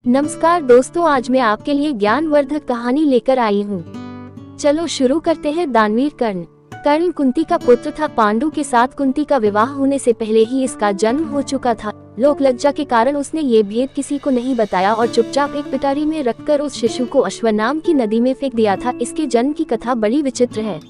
नमस्कार दोस्तों, आज मैं आपके लिए ज्ञानवर्धक कहानी लेकर आई हूँ। चलो शुरू करते हैं। दानवीर कर्ण। कर्ण कुंती का पुत्र था। पांडु के साथ कुंती का विवाह होने से पहले ही इसका जन्म हो चुका था। लोक लज्जा के कारण उसने ये भेद किसी को नहीं बताया और चुपचाप एक पिटारी में रखकर उस शिशु को अश्वनाम की नदी में फेंक दिया था। इसके जन्म की कथा बड़ी विचित्र है।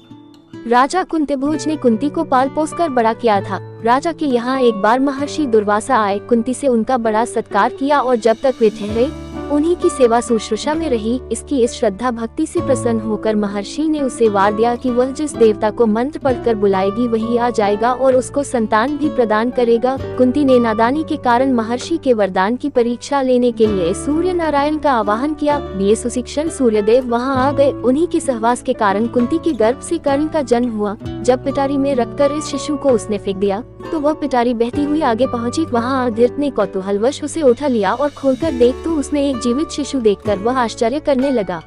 राजा कुंतीभोज ने कुंती को पाल पोस कर बड़ा किया था। राजा के यहाँ एक बार महर्षि दुर्वासा आए। कुंती से उनका बड़ा सत्कार किया और जब तक वे ठहरे उन्हीं की सेवा शुश्रूषा में रही। इसकी इस श्रद्धा भक्ति से प्रसन्न होकर महर्षि ने उसे वार दिया कि वह जिस देवता को मंत्र पढ़कर बुलाएगी वही आ जाएगा और उसको संतान भी प्रदान करेगा। कुंती ने नादानी के कारण महर्षि के वरदान की परीक्षा लेने के लिए सूर्य नारायण का आवाहन किया। बीए सुशिक्षण सूर्यदेव वहां आ गए। उन्हीं के सहवास के कारण कुंती के गर्भ से कर्ण का जन्म हुआ। जब पिटारी में रखकर इस शिशु को उसने फेंक दिया तो वह पिटारी बहती हुई आगे पहुंची। वहां अधीर्त ने कौतूहलवश उसे उठा लिया और खोलकर देख तो उसमें एक जीवित शिशु देखकर वह आश्चर्य करने लगा।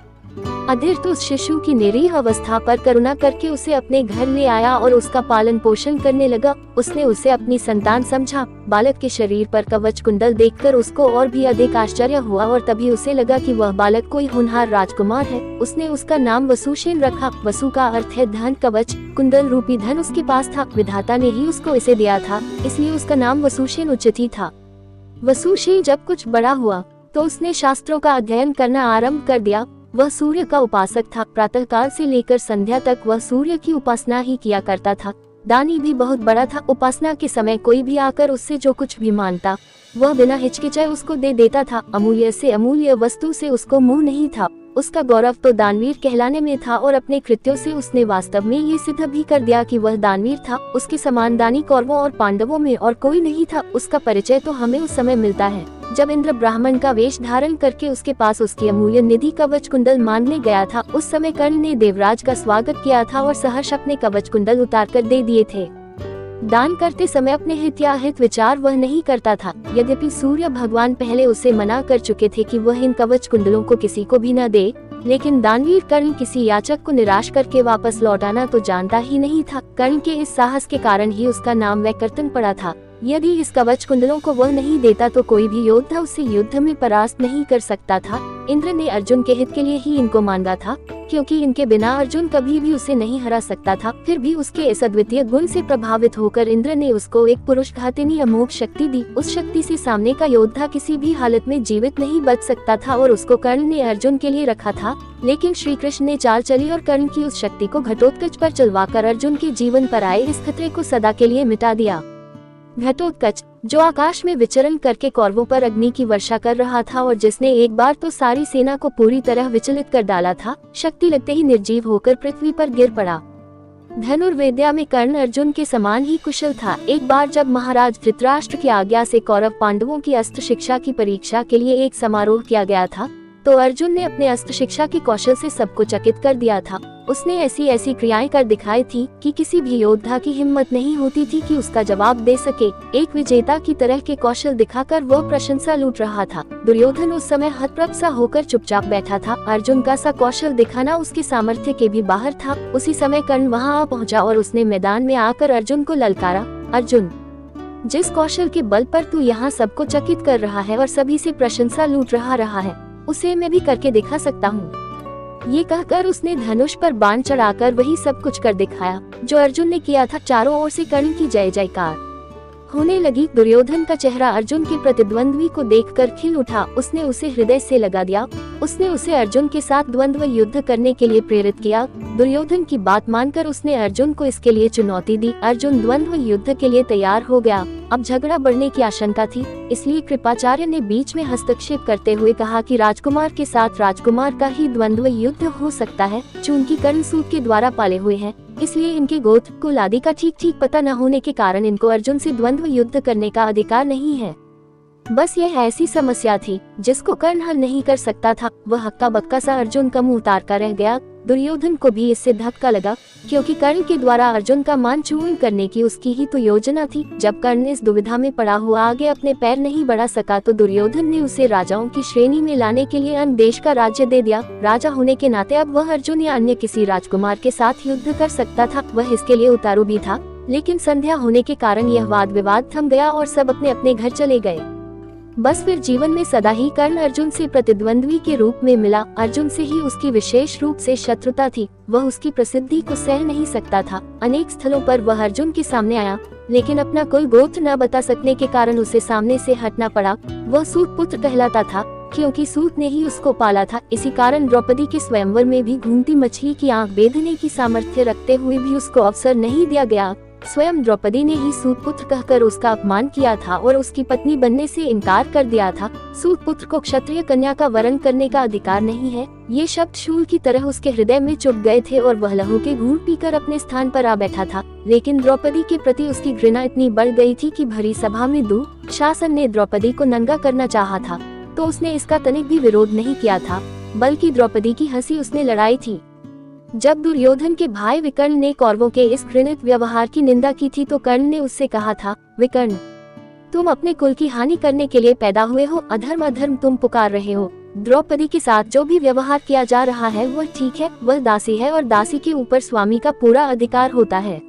अधीर्त उस शिशु की निरीह अवस्था पर करुणा करके उसे अपने घर ले आया और उसका पालन पोषण करने लगा। उसने उसे अपनी संतान समझा। बालक के शरीर पर कवच कुंडल देखकर उसको और भी अधिक आश्चर्य हुआ और तभी उसे लगा कि वह बालक कोई होनहार राजकुमार है। उसने उसका नाम वसुसेन रखा। वसु का अर्थ है धन। कवच कुंडल रूपी धन उसके पास था। विधाता ने ही उसको इसे दिया था, इसलिए उसका नाम वसुसेन उचित ही था। वसुसेन जब कुछ बड़ा हुआ तो उसने शास्त्रों का अध्ययन करना आरंभ कर दिया। वह सूर्य का उपासक था। प्रातःकाल से लेकर संध्या तक वह सूर्य की उपासना ही किया करता था। दानी भी बहुत बड़ा था। उपासना के समय कोई भी आकर उससे जो कुछ भी मांगता वह बिना हिचकिचाए उसको दे देता था। अमूल्य से अमूल्य वस्तु से उसको मुंह नहीं था। उसका गौरव तो दानवीर कहलाने में था और अपने कृत्यों से उसने वास्तव में ये सिद्ध भी कर दिया कि वह दानवीर था। उसके समान दानी कौरवों और पांडवों में और कोई नहीं था। उसका परिचय तो हमें उस समय मिलता है जब इंद्र ब्राह्मण का वेश धारण करके उसके पास उसकी अमूल्य निधि कवच कुंडल मांगने गया था। उस समय कर्ण ने देवराज का स्वागत किया था और सहर्ष अपने कवच कुंडल उतार कर दे दिए थे। दान करते समय अपने हिताहित विचार वह नहीं करता था। यद्यपि सूर्य भगवान पहले उसे मना कर चुके थे कि वह इन कवच कुंडलों को किसी को भी न दे, लेकिन दानवीर कर्ण किसी याचक को निराश करके वापस लौटाना तो जानता ही नहीं था। कर्ण के इस साहस के कारण ही उसका नाम वैकर्तन पड़ा था। यदि इस कवच कुंडलों को वह नहीं देता तो कोई भी योद्धा उसे युद्ध में परास्त नहीं कर सकता था। इंद्र ने अर्जुन के हित के लिए ही इनको मांगा था, क्योंकि इनके बिना अर्जुन कभी भी उसे नहीं हरा सकता था। फिर भी उसके इस अद्वितीय गुण से प्रभावित होकर इंद्र ने उसको एक पुरुष घातिनी अमोघ शक्ति दी। उस शक्ति से सामने का योद्धा किसी भी हालत में जीवित नहीं बच सकता था और उसको कर्ण ने अर्जुन के लिए रखा था। लेकिन श्री कृष्ण ने चाल चली और कर्ण की उस शक्ति को घटोत्कच पर चलवाकर अर्जुन के जीवन पर आए इस खतरे को सदा के लिए मिटा दिया। घटोत्कच जो आकाश में विचरण करके कौरवों पर अग्नि की वर्षा कर रहा था और जिसने एक बार तो सारी सेना को पूरी तरह विचलित कर डाला था, शक्ति लगते ही निर्जीव होकर पृथ्वी पर गिर पड़ा। धनुर्विद्या में कर्ण अर्जुन के समान ही कुशल था। एक बार जब महाराज धृतराष्ट्र की आज्ञा से कौरव पांडवों की अस्त्र शिक्षा की परीक्षा के लिए एक समारोह किया गया था, तो अर्जुन ने अपने अस्त्र शिक्षा के कौशल से सबको चकित कर दिया था। उसने ऐसी ऐसी क्रियाएं कर दिखाई थी कि किसी भी योद्धा की हिम्मत नहीं होती थी कि उसका जवाब दे सके। एक विजेता की तरह के कौशल दिखाकर वह प्रशंसा लूट रहा था। दुर्योधन उस समय हतप्रभ सा होकर चुपचाप बैठा था। अर्जुन का सा कौशल दिखाना उसके सामर्थ्य के भी बाहर था। उसी समय कर्ण वहां आ पहुंचा और उसने मैदान में आकर अर्जुन को ललकारा, अर्जुन, जिस कौशल के बल पर तू यहाँ सबको चकित कर रहा है और सभी से प्रशंसा लूट रहा है, उसे मैं भी करके दिखा सकता हूँ। ये कहकर उसने धनुष पर बाण चढ़ाकर वही सब कुछ कर दिखाया जो अर्जुन ने किया था। चारों ओर से कर्ण की जय जयकार होने लगी। दुर्योधन का चेहरा अर्जुन के प्रतिद्वंद्वी को देखकर खिल उठा। उसने उसे हृदय से लगा दिया। उसने उसे अर्जुन के साथ द्वंद्व युद्ध करने के लिए प्रेरित किया। दुर्योधन की बात मानकर उसने अर्जुन को इसके लिए चुनौती दी। अर्जुन द्वंद्व युद्ध के लिए तैयार हो गया। अब झगड़ा बढ़ने की आशंका थी, इसलिए कृपाचार्य ने बीच में हस्तक्षेप करते हुए कहा कि राजकुमार के साथ राजकुमार का ही द्वंद्व युद्ध हो सकता है। चूंकि कर्ण सूत के द्वारा पाले हुए हैं, इसलिए इनके गोत्र कुल आदि का ठीक ठीक पता न होने के कारण इनको अर्जुन से द्वंद्व युद्ध करने का अधिकार नहीं है। बस यह ऐसी समस्या थी जिसको कर्ण हल नहीं कर सकता था। वह हक्का बक्का सा अर्जुन का मुंह उतार कर रह गया। दुर्योधन को भी इससे धक्का लगा, क्योंकि कर्ण के द्वारा अर्जुन का मान चूर्ण करने की उसकी ही तो योजना थी। जब कर्ण इस दुविधा में पड़ा हुआ आगे अपने पैर नहीं बढ़ा सका तो दुर्योधन ने उसे राजाओं की श्रेणी में लाने के लिए अन्य देश का राज्य दे दिया। राजा होने के नाते अब वह अर्जुन या अन्य किसी राजकुमार के साथ युद्ध कर सकता था। वह इसके लिए उतारू भी था, लेकिन संध्या होने के कारण यह वाद विवाद थम गया और सब अपने अपने घर चले गए। बस फिर जीवन में सदा ही कर्ण अर्जुन से प्रतिद्वंद्वी के रूप में मिला। अर्जुन से ही उसकी विशेष रूप से शत्रुता थी। वह उसकी प्रसिद्धि को सह नहीं सकता था। अनेक स्थलों पर वह अर्जुन के सामने आया, लेकिन अपना कोई गोत्र न बता सकने के कारण उसे सामने से हटना पड़ा। वह सूत पुत्र कहलाता था, क्योंकि सूत ने ही उसको पाला था। इसी कारण द्रौपदी के स्वयंवर में भी घूमती मछली की आंख बेधने की सामर्थ्य रखते हुए भी उसको अवसर नहीं दिया गया। स्वयं द्रौपदी ने ही सूत पुत्र कहकर उसका अपमान किया था और उसकी पत्नी बनने से इनकार कर दिया था। सूत पुत्र को क्षत्रिय कन्या का वरण करने का अधिकार नहीं है। ये शब्द शूल की तरह उसके हृदय में चुभ गए थे और वह लहू के घूंट पीकर अपने स्थान पर आ बैठा था। लेकिन द्रौपदी के प्रति उसकी घृणा इतनी बढ़ गई थी कि भरी सभा में दुःशासन ने द्रौपदी को नंगा करना चाहा था तो उसने इसका तनिक भी विरोध नहीं किया था, बल्कि द्रौपदी की हंसी उसने लड़ाई थी। जब दुर्योधन के भाई विकर्ण ने कौरवों के इस घृणित व्यवहार की निंदा की थी तो कर्ण ने उससे कहा था, विकर्ण, तुम अपने कुल की हानि करने के लिए पैदा हुए हो। अधर्म अधर्म तुम पुकार रहे हो। द्रौपदी के साथ जो भी व्यवहार किया जा रहा है वह ठीक है। वह दासी है और दासी के ऊपर स्वामी का पूरा अधिकार होता है।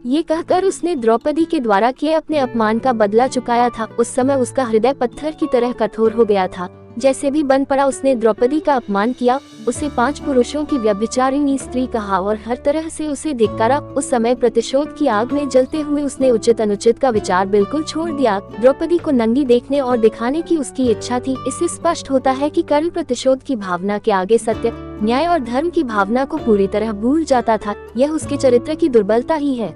ये कहकर उसने द्रौपदी के द्वारा किए अपने अपमान का बदला चुकाया था। उस समय उसका हृदय पत्थर की तरह कठोर हो गया था। जैसे भी बन पड़ा उसने द्रौपदी का अपमान किया, उसे 5 पुरुषों की व्यभिचारिणी स्त्री कहा और हर तरह से उसे धिक्कारा। उस समय प्रतिशोध की आग में जलते हुए उसने उचित अनुचित का विचार बिल्कुल छोड़ दिया। द्रौपदी को नंगी देखने और दिखाने की उसकी इच्छा थी। इससे स्पष्ट होता है कि कर्ण प्रतिशोध की भावना के आगे सत्य, न्याय और धर्म की भावना को पूरी तरह भूल जाता था। यह उसके चरित्र की दुर्बलता ही है।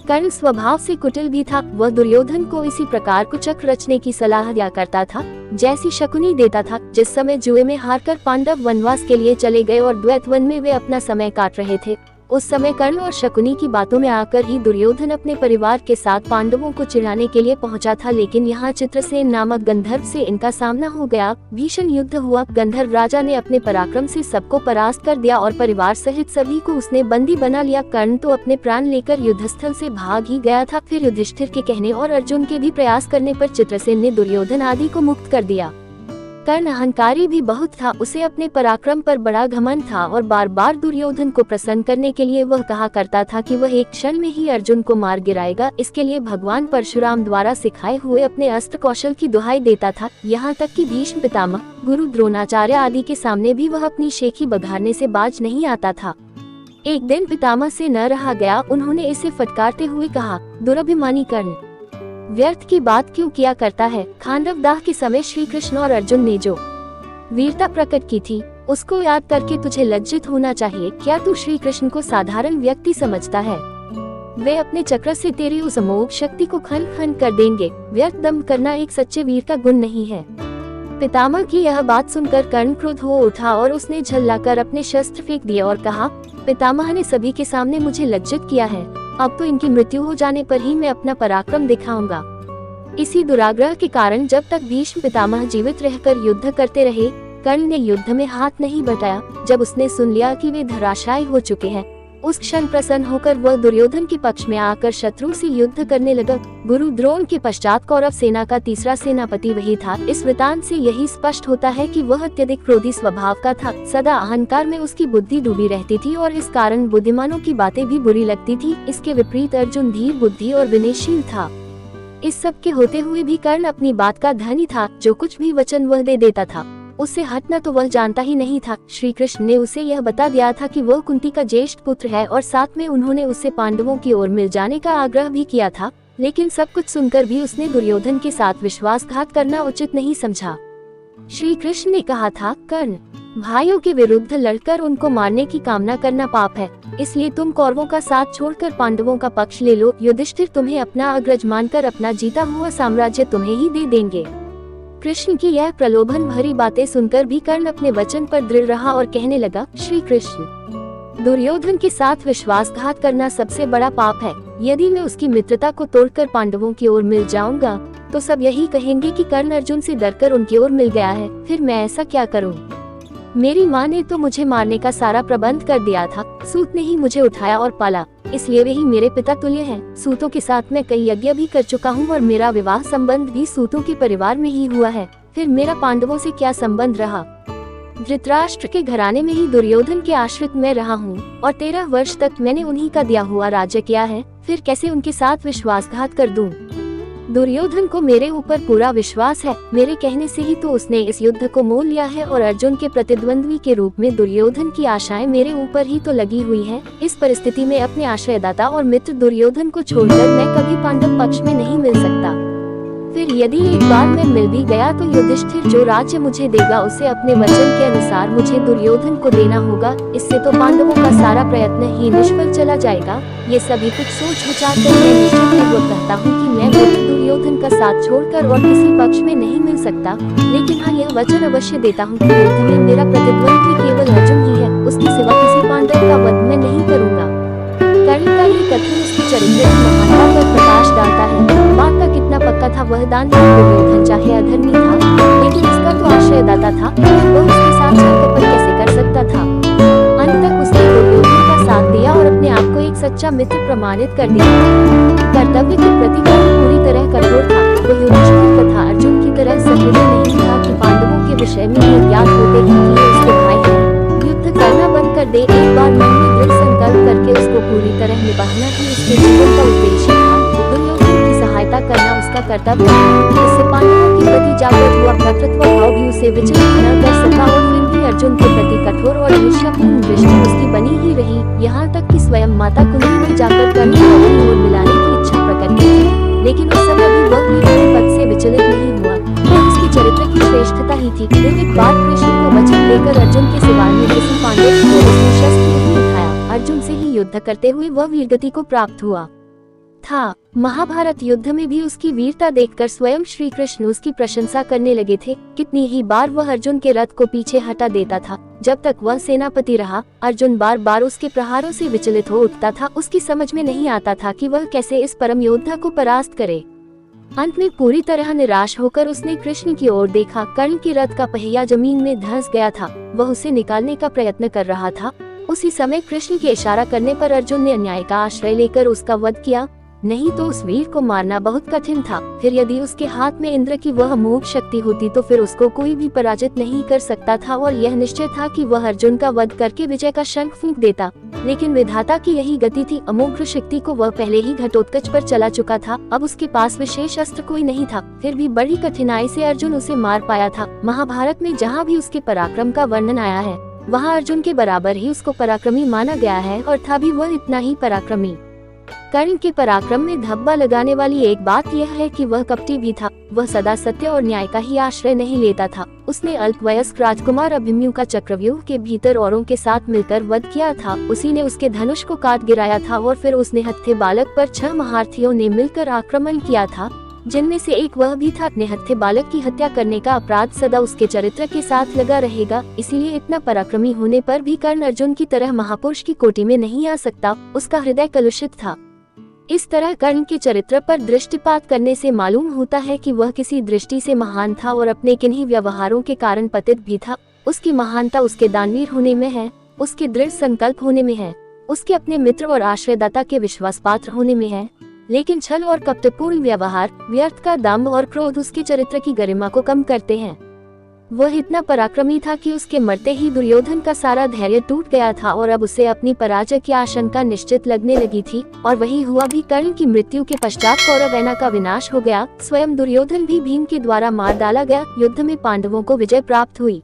कर्ण स्वभाव से कुटिल भी था। वह दुर्योधन को इसी प्रकार कुचक रचने की सलाह दिया करता था जैसी शकुनी देता था। जिस समय जुए में हारकर पांडव वनवास के लिए चले गए और द्वैत वन में वे अपना समय काट रहे थे, उस समय कर्ण और शकुनी की बातों में आकर ही दुर्योधन अपने परिवार के साथ पांडवों को चिढ़ाने के लिए पहुंचा था। लेकिन यहाँ चित्रसेन नामक गंधर्व से इनका सामना हो गया। भीषण युद्ध हुआ। गंधर्व राजा ने अपने पराक्रम से सबको परास्त कर दिया और परिवार सहित सभी को उसने बंदी बना लिया। कर्ण तो अपने प्राण लेकर युद्धस्थल से भाग ही गया था। फिर युधिष्ठिर के कहने और अर्जुन के भी प्रयास करने पर चित्रसेन ने दुर्योधन आदि को मुक्त कर दिया। कर्ण अहंकारी भी बहुत था। उसे अपने पराक्रम पर बड़ा घमंड था और बार बार दुर्योधन को प्रसन्न करने के लिए वह कहा करता था कि वह एक क्षण में ही अर्जुन को मार गिराएगा। इसके लिए भगवान परशुराम द्वारा सिखाए हुए अपने अस्त्र कौशल की दुहाई देता था। यहाँ तक कि भीष्म पितामह, गुरु द्रोणाचार्य आदि के सामने भी वह अपनी शेखी बघारने से बाज नहीं आता था। एक दिन पितामह से न रहा गया। उन्होंने इसे फटकारते हुए कहा, दुरभिमानी कर्ण, व्यर्थ की बात क्यों किया करता है। खांडव दाह के समय श्री कृष्ण और अर्जुन ने जो वीरता प्रकट की थी उसको याद करके तुझे लज्जित होना चाहिए। क्या तू श्री कृष्ण को साधारण व्यक्ति समझता है? वे अपने चक्र से तेरी उस अमोघ शक्ति को खंड खंड कर देंगे। व्यर्थ दम्भ करना एक सच्चे वीर का गुण नहीं है। पितामह की यह बात सुनकर कर्ण क्रोध हो उठा और उसने झल्लाकर अपने शस्त्र फेंक दिए और कहा, पितामह ने सभी के सामने मुझे लज्जित किया है। अब तो इनकी मृत्यु हो जाने पर ही मैं अपना पराक्रम दिखाऊंगा। इसी दुराग्रह के कारण जब तक भीष्म पितामह जीवित रहकर युद्ध करते रहे, कर्ण ने युद्ध में हाथ नहीं बटाया। जब उसने सुन लिया कि वे धराशायी हो चुके हैं, उस क्षण प्रसन्न होकर वह दुर्योधन के पक्ष में आकर शत्रु से युद्ध करने लगा। गुरु द्रोण के पश्चात कौरव सेना का तीसरा सेनापति वही था। इस वृतांत से यही स्पष्ट होता है कि वह अत्यधिक क्रोधी स्वभाव का था। सदा अहंकार में उसकी बुद्धि डूबी रहती थी और इस कारण बुद्धिमानों की बातें भी बुरी लगती थी। इसके विपरीत अर्जुन धीर बुद्धि और विनयशील था। इस सब के होते हुए भी कर्ण अपनी बात का धनी था। जो कुछ भी वचन वह दे देता था उससे हटना तो वह जानता ही नहीं था। श्री कृष्ण ने उसे यह बता दिया था कि वह कुंती का ज्येष्ठ पुत्र है और साथ में उन्होंने उससे पांडवों की ओर मिल जाने का आग्रह भी किया था। लेकिन सब कुछ सुनकर भी उसने दुर्योधन के साथ विश्वासघात करना उचित नहीं समझा। श्री कृष्ण ने कहा था, कर्ण, भाइयों के विरुद्ध लड़कर उनको मारने की कामना करना पाप है। इसलिए तुम कौरवों का साथ छोड़कर पांडवों का पक्ष ले लो। युधिष्ठिर तुम्हें अपना अग्रज मानकर अपना जीता हुआ साम्राज्य तुम्हें ही दे देंगे। कृष्ण की यह प्रलोभन भरी बातें सुनकर भी कर्ण अपने वचन पर दृढ़ रहा और कहने लगा, श्री कृष्ण, दुर्योधन के साथ विश्वासघात करना सबसे बड़ा पाप है। यदि मैं उसकी मित्रता को तोड़कर पांडवों की ओर मिल जाऊंगा तो सब यही कहेंगे कि कर्ण अर्जुन से डरकर उनकी ओर मिल गया है। फिर मैं ऐसा क्या करूं? मेरी माँ ने तो मुझे मारने का सारा प्रबंध कर दिया था। सूत ने ही मुझे उठाया और पाला, इसलिए वे ही मेरे पिता तुल्य हैं। सूतों के साथ मैं कई यज्ञ भी कर चुका हूँ और मेरा विवाह संबंध भी सूतों के परिवार में ही हुआ है। फिर मेरा पांडवों से क्या संबंध रहा? धृतराष्ट्र के घराने में ही दुर्योधन के आश्रित मैं रहा हूँ और 13 वर्ष तक मैंने उन्हीं का दिया हुआ राज्य किया है। फिर कैसे उनके साथ विश्वासघात कर दूं? दुर्योधन को मेरे ऊपर पूरा विश्वास है, मेरे कहने से ही तो उसने इस युद्ध को मोल लिया है और अर्जुन के प्रतिद्वंद्वी के रूप में दुर्योधन की आशाएं मेरे ऊपर ही तो लगी हुई हैं। इस परिस्थिति में अपने आश्रयदाता और मित्र दुर्योधन को छोड़कर मैं कभी पांडव पक्ष में नहीं मिल सकता। फिर यदि एक बार मैं मिल भी गया तो युधिष्ठिर जो राज्य मुझे देगा उसे अपने वचन के अनुसार मुझे दुर्योधन को देना होगा। इससे तो पांडवों का सारा प्रयत्न ही निष्फल चला जाएगा। ये सभी कुछ सोच विचार कर मैं निश्चित कहता हूँ कि मैं दुर्योधन का साथ छोड़कर और किसी पक्ष में नहीं मिल सकता, लेकिन हाँ यह वचन अवश्य देता हूँ कि युद्ध में मेरा प्रतिद्वंदी केवल अर्जुन ही है, उसके सिवा किसी पांडव का वध मैं नहीं करूँगा। कर्ण का ये कथन उसके चरित्र की महानता पर प्रकाश डालता है। बात का कितना पक्का था वह दानवीर दुर्योधन चाहे अधर्मी था, लेकिन इसका तो आश्रयदाता था, वह उसके साथ छल कैसे कर सकता था। अंत तक उसने दुर्योधन का साथ दिया और अपने आप को एक सच्चा मित्र प्रमाणित कर दिया। कर्तव्य के प्रति पूरी तरह कठोर था। वो युधिष्ठिर तथा अर्जुन की तरह सहृदय नहीं था कि पांडवों के विषय में यह ज्ञात होते ही कि उसके भाई हैं, युद्ध करना बंद कर दे। एक बार मन में दृढ़ संकल्प करके उसको पूरी तरह निभाना ही उसके जीवन का उद्देश्य था। दुर्योधन की सहायता करना उसका कर्तव्य था। इससे पांडवों के प्रति जागृत हुआ भ्रातृत्व भाव भी उसे विचलित न कर सका और फिर भी अर्जुन के प्रति कठोर और ईर्ष्यापूर्ण दृष्टि उसकी बनी ही रही। यहाँ तक कि स्वयं माता कुंती ने जाकर कर्ण को अपनी ओर मिलाने की इच्छा प्रकट की, लेकिन उस समय भी वह भी अपने पद से विचलित नहीं हुआ। यह उसके चरित्र की श्रेष्ठता ही थी। फिर एक बार कृष्ण को वचन देकर अर्जुन के सिवा में किसी पांडव को उसने शस्त्र नहीं उठाया। अर्जुन से ही युद्ध करते हुए वह वीरगति को प्राप्त हुआ था। महाभारत युद्ध में भी उसकी वीरता देखकर स्वयं श्री कृष्ण उसकी प्रशंसा करने लगे थे। कितनी ही बार वह अर्जुन के रथ को पीछे हटा देता था। जब तक वह सेनापति रहा, अर्जुन बार बार उसके प्रहारों से विचलित हो उठता था। उसकी समझ में नहीं आता था कि वह कैसे इस परम योद्धा को परास्त करे। अंत में पूरी तरह निराश होकर उसने कृष्ण की ओर देखा। कर्ण के रथ का पहिया जमीन में धंस गया था। वह उसे निकालने का प्रयत्न कर रहा था। उसी समय कृष्ण के इशारा करने पर अर्जुन ने अन्याय का आश्रय लेकर उसका वध किया, नहीं तो उस वीर को मारना बहुत कठिन था। फिर यदि उसके हाथ में इंद्र की वह अमोघ शक्ति होती तो फिर उसको कोई भी पराजित नहीं कर सकता था और यह निश्चय था कि वह अर्जुन का वध करके विजय का शंख फूंक देता। लेकिन विधाता की यही गति थी। अमोघ शक्ति को वह पहले ही घटोत्कच पर चला चुका था। अब उसके पास विशेष अस्त्र कोई नहीं था। फिर भी बड़ी कठिनाई से अर्जुन उसे मार पाया था। महाभारत में जहाँ भी उसके पराक्रम का वर्णन आया है, वहाँ अर्जुन के बराबर ही उसको पराक्रमी माना गया है और था भी वह इतना ही पराक्रमी। कर्ण के पराक्रम में धब्बा लगाने वाली एक बात यह है कि वह कपटी भी था। वह सदा सत्य और न्याय का ही आश्रय नहीं लेता था। उसने अल्पवयस्क राजकुमार अभिमन्यु का चक्रव्यूह के भीतर औरों के साथ मिलकर वध किया था। उसी ने उसके धनुष को काट गिराया था और फिर उसने हत्थे बालक पर 6 महारथियों ने मिलकर आक्रमण किया था, जिनमें से एक वह भी था। अपने हत्थे बालक की हत्या करने का अपराध सदा उसके चरित्र के साथ लगा रहेगा। इसीलिए इतना पराक्रमी होने पर भी कर्ण अर्जुन की तरह महापुरुष की कोटि में नहीं आ सकता। उसका हृदय कलुषित था। इस तरह कर्ण के चरित्र पर दृष्टिपात करने से मालूम होता है कि वह किसी दृष्टि से महान था और अपने किन्हीं व्यवहारों के कारण पतित भी था। उसकी महानता उसके दानवीर होने में है, उसके दृढ़ संकल्प होने में है, उसके अपने मित्र और आश्रयदाता के विश्वास पात्र होने में है। लेकिन छल और कपटपूर्ण व्यवहार, व्यर्थ का दंभ और क्रोध उसके चरित्र की गरिमा को कम करते हैं। वह इतना पराक्रमी था कि उसके मरते ही दुर्योधन का सारा धैर्य टूट गया था और अब उसे अपनी पराजय की आशंका निश्चित लगने लगी थी। और वही हुआ भी। कर्ण की मृत्यु के पश्चात कौरवसेना का विनाश हो गया। स्वयं दुर्योधन भी भीम के द्वारा मार डाला गया। युद्ध में पांडवों को विजय प्राप्त हुई।